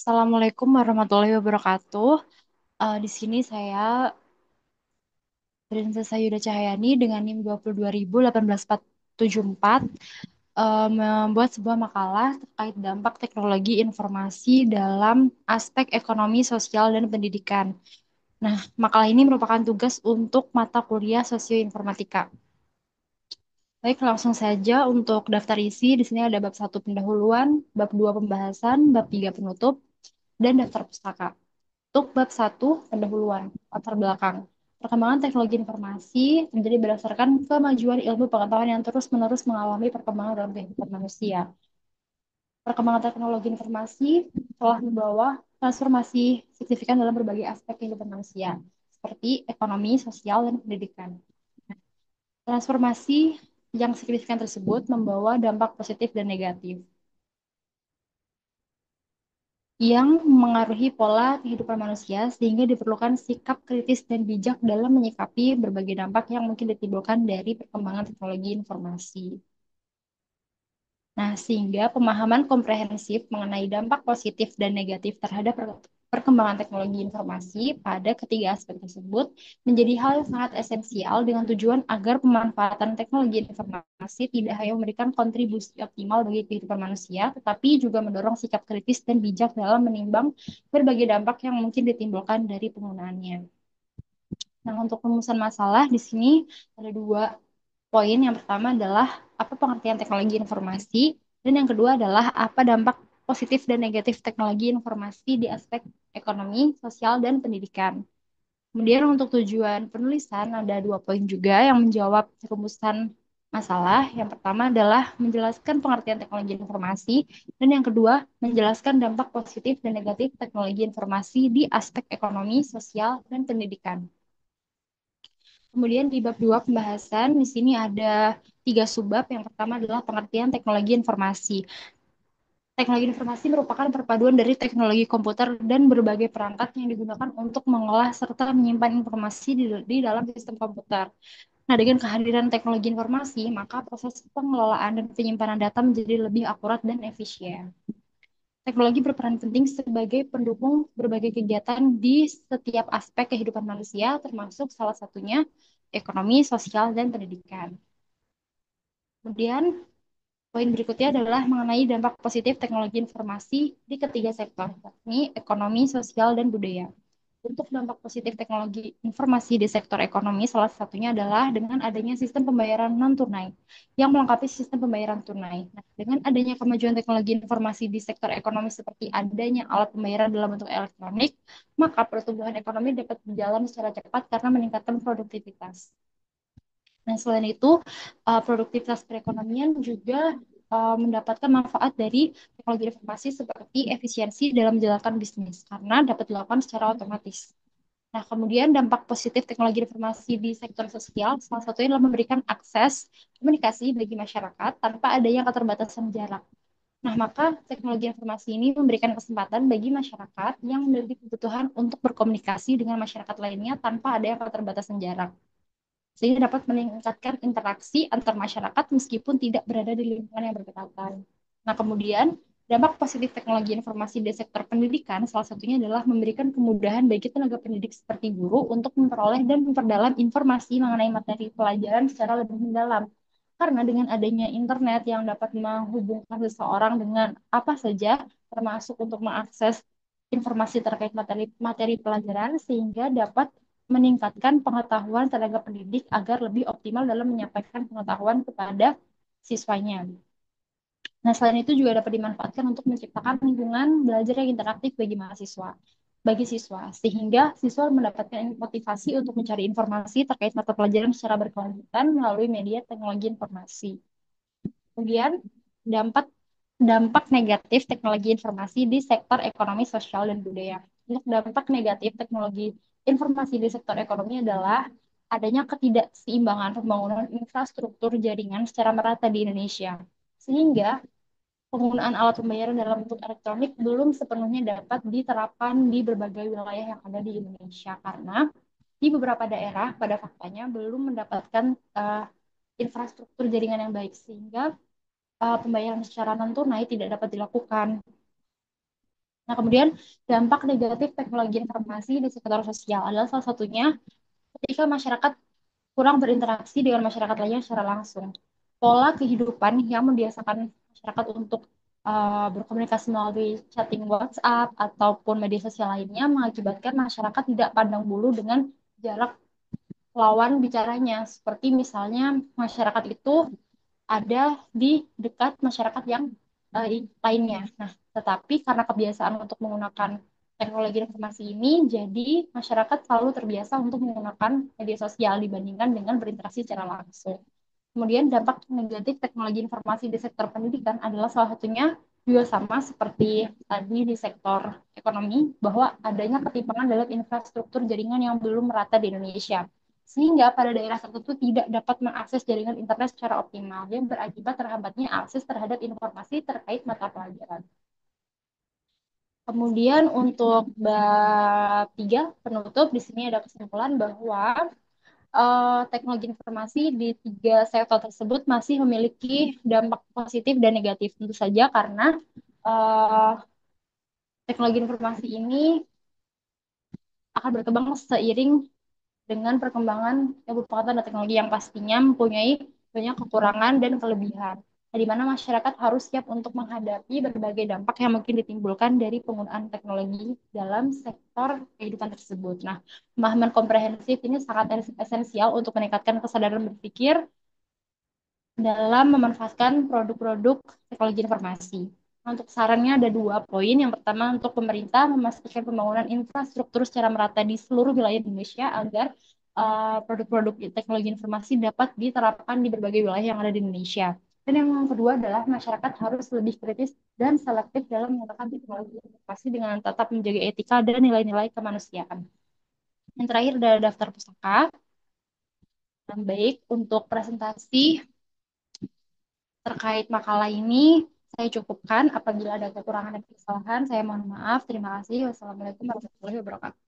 Assalamualaikum warahmatullahi wabarakatuh. Di sini saya Princess Yuda Cahyani dengan NIM 2218474 membuat sebuah makalah terkait dampak teknologi informasi dalam aspek ekonomi, sosial, dan pendidikan. Nah, makalah ini merupakan tugas untuk mata kuliah Sosioinformatika. Baik, langsung saja untuk daftar isi. Di sini ada bab 1 pendahuluan, bab 2 pembahasan, bab 3 penutup, dan daftar pustaka. Untuk bab 1 pendahuluan, latar belakang. Perkembangan teknologi informasi terjadi berdasarkan kemajuan ilmu pengetahuan yang terus-menerus mengalami perkembangan dalam kehidupan manusia. Perkembangan teknologi informasi telah membawa transformasi signifikan dalam berbagai aspek kehidupan manusia, seperti ekonomi, sosial, dan pendidikan. Transformasi yang signifikan tersebut membawa dampak positif dan negatif yang mengaruhi pola kehidupan manusia sehingga diperlukan sikap kritis dan bijak dalam menyikapi berbagai dampak yang mungkin ditimbulkan dari perkembangan teknologi informasi. Nah, sehingga pemahaman komprehensif mengenai dampak positif dan negatif terhadap perkembangan teknologi informasi pada ketiga aspek tersebut menjadi hal yang sangat esensial dengan tujuan agar pemanfaatan teknologi informasi tidak hanya memberikan kontribusi optimal bagi kehidupan manusia, tetapi juga mendorong sikap kritis dan bijak dalam menimbang berbagai dampak yang mungkin ditimbulkan dari penggunaannya. Nah, untuk rumusan masalah di sini ada dua poin. Yang pertama adalah apa pengertian teknologi informasi, dan yang kedua adalah apa dampak positif dan negatif teknologi informasi di aspek ekonomi, sosial, dan pendidikan. Kemudian untuk tujuan penulisan ada dua poin juga yang menjawab rumusan masalah. Yang pertama adalah menjelaskan pengertian teknologi informasi, dan yang kedua menjelaskan dampak positif dan negatif teknologi informasi di aspek ekonomi, sosial, dan pendidikan. Kemudian di bab 2 pembahasan, di sini ada tiga subbab. Yang pertama adalah pengertian teknologi informasi. Teknologi informasi merupakan perpaduan dari teknologi komputer dan berbagai perangkat yang digunakan untuk mengolah serta menyimpan informasi di dalam sistem komputer. Nah, dengan kehadiran teknologi informasi, maka proses pengelolaan dan penyimpanan data menjadi lebih akurat dan efisien. Teknologi berperan penting sebagai pendukung berbagai kegiatan di setiap aspek kehidupan manusia, termasuk salah satunya ekonomi, sosial, dan pendidikan. Kemudian, poin berikutnya adalah mengenai dampak positif teknologi informasi di ketiga sektor, yakni ekonomi, sosial, dan budaya. Untuk dampak positif teknologi informasi di sektor ekonomi, salah satunya adalah dengan adanya sistem pembayaran non-tunai yang melengkapi sistem pembayaran tunai. Nah, dengan adanya kemajuan teknologi informasi di sektor ekonomi seperti adanya alat pembayaran dalam bentuk elektronik, maka pertumbuhan ekonomi dapat berjalan secara cepat karena meningkatkan produktivitas. Nah, selain itu, produktivitas perekonomian juga mendapatkan manfaat dari teknologi informasi seperti efisiensi dalam menjalankan bisnis karena dapat dilakukan secara otomatis. Nah, kemudian dampak positif teknologi informasi di sektor sosial, salah satunya adalah memberikan akses komunikasi bagi masyarakat tanpa adanya keterbatasan jarak. Nah, maka teknologi informasi ini memberikan kesempatan bagi masyarakat yang memiliki kebutuhan untuk berkomunikasi dengan masyarakat lainnya tanpa adanya keterbatasan jarak, sehingga dapat meningkatkan interaksi antar masyarakat meskipun tidak berada di lingkungan yang berdekatan. Nah, kemudian dampak positif teknologi informasi di sektor pendidikan salah satunya adalah memberikan kemudahan bagi tenaga pendidik seperti guru untuk memperoleh dan memperdalam informasi mengenai materi pelajaran secara lebih mendalam. Karena dengan adanya internet yang dapat menghubungkan seseorang dengan apa saja, termasuk untuk mengakses informasi terkait materi pelajaran, sehingga dapat meningkatkan pengetahuan tenaga pendidik agar lebih optimal dalam menyampaikan pengetahuan kepada siswanya. Nah, selain itu juga dapat dimanfaatkan untuk menciptakan lingkungan belajar yang interaktif bagi siswa, sehingga siswa mendapatkan motivasi untuk mencari informasi terkait mata pelajaran secara berkelanjutan melalui media teknologi informasi. Kemudian, dampak dampak negatif teknologi informasi di sektor ekonomi, sosial, dan budaya. Untuk dampak negatif teknologi informasi di sektor ekonomi adalah adanya ketidakseimbangan pembangunan infrastruktur jaringan secara merata di Indonesia. Sehingga penggunaan alat pembayaran dalam bentuk elektronik belum sepenuhnya dapat diterapkan di berbagai wilayah yang ada di Indonesia karena di beberapa daerah pada faktanya belum mendapatkan infrastruktur jaringan yang baik, sehingga pembayaran secara non tunai tidak dapat dilakukan. Nah, kemudian dampak negatif teknologi informasi di sektor sosial adalah salah satunya ketika masyarakat kurang berinteraksi dengan masyarakat lainnya secara langsung. Pola kehidupan yang membiasakan masyarakat untuk berkomunikasi melalui chatting WhatsApp ataupun media sosial lainnya mengakibatkan masyarakat tidak pandang bulu dengan jarak lawan bicaranya. Seperti misalnya masyarakat itu ada di dekat masyarakat yang lainnya. Nah, tetapi karena kebiasaan untuk menggunakan teknologi informasi ini, jadi masyarakat selalu terbiasa untuk menggunakan media sosial dibandingkan dengan berinteraksi secara langsung. Kemudian dampak negatif teknologi informasi di sektor pendidikan adalah salah satunya juga sama seperti tadi di sektor ekonomi, bahwa adanya ketimpangan dalam infrastruktur jaringan yang belum merata di Indonesia. Sehingga pada daerah tertentu tidak dapat mengakses jaringan internet secara optimal, yang berakibat terhambatnya akses terhadap informasi terkait mata pelajaran. Kemudian untuk bab 3 penutup, di sini ada kesimpulan bahwa teknologi informasi di tiga sektor tersebut masih memiliki dampak positif dan negatif. Tentu saja karena uh, teknologi informasi ini akan berkembang seiring dengan perkembangan ilmu pengetahuan dan teknologi yang pastinya mempunyai banyak kekurangan dan kelebihan. Nah, di mana masyarakat harus siap untuk menghadapi berbagai dampak yang mungkin ditimbulkan dari penggunaan teknologi dalam sektor kehidupan tersebut. Nah, pemahaman komprehensif ini sangat esensial untuk meningkatkan kesadaran berpikir dalam memanfaatkan produk-produk teknologi informasi. Untuk sarannya ada dua poin. Yang pertama, untuk pemerintah memastikan pembangunan infrastruktur secara merata di seluruh wilayah Indonesia agar produk-produk teknologi informasi dapat diterapkan di berbagai wilayah yang ada di Indonesia. Dan yang kedua adalah masyarakat harus lebih kritis dan selektif dalam menggunakan teknologi informasi dengan tetap menjaga etika dan nilai-nilai kemanusiaan. Yang terakhir adalah daftar pustaka. Baik, untuk presentasi terkait makalah ini saya cukupkan. Apabila ada kekurangan dan kesalahan, saya mohon maaf. Terima kasih. Wassalamualaikum warahmatullahi wabarakatuh.